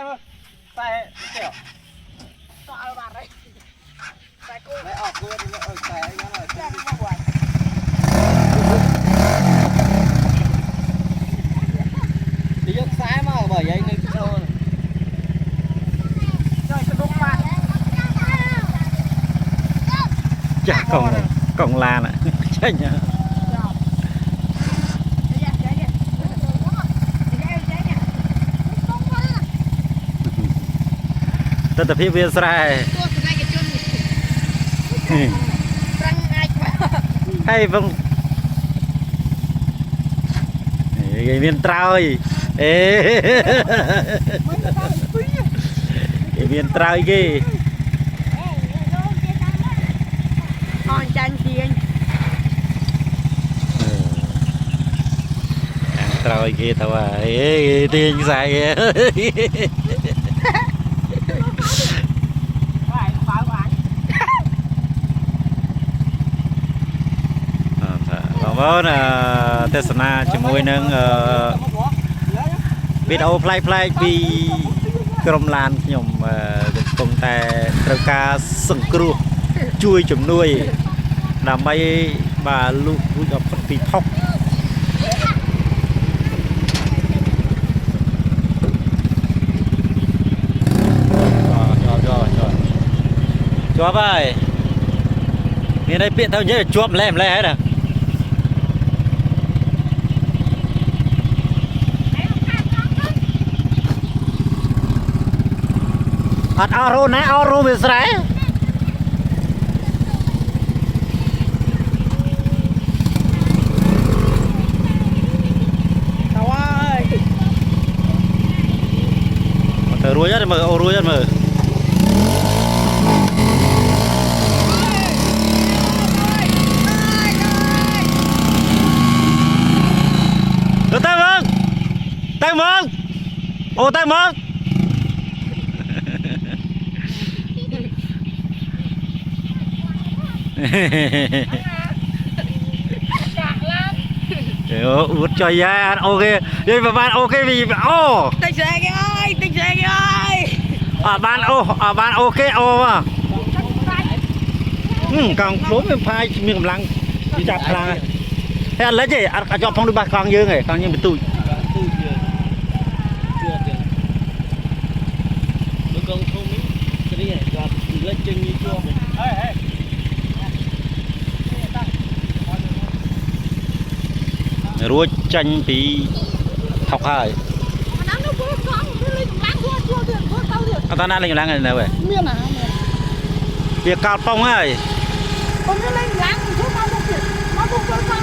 mà sai kiểu Tọa bạn đấy. Sai cô. lấy ọt luôn thì ở sai nó là Ra đi ra ngoài. đi rất sai mà bởi vậy nên sao Rồi sẽ đúng bạn. chả cổng là nè chết nhá tất tập viên sai hay vâng cái viên trôi ê cái viên trôi kia Chanh chiên trôi kia tao à ê tiên dài vâng là Tesla chỉ môi nâng video play vì cầm lan nhom công tài trâu ca sừng cua chui chấm nuôi làm bay bà lụt gặp phần tì thóc cho vậy nên đây biện tao nhớ chuột lem lé hết à ăn aro nè aro về sải tao ơi thở ruồi nhất mà ô ruồi nhất mà tay mừng ô tay mừng út cho ya ăn ok đây mà bạn ok vì ô tay xe cái ơi bạn ok ô mà càng bốn miếng phai miếng lăng đi chặt lăng thế anh lấy gì anh cho phong đi bạc con dương này con như bị tụi con không biết cái này cho lên chân như chua rùa chanh tí thọc hai ta đang lên láng này nè vậy việc cao phong ấy con lên láng số bao nhiêu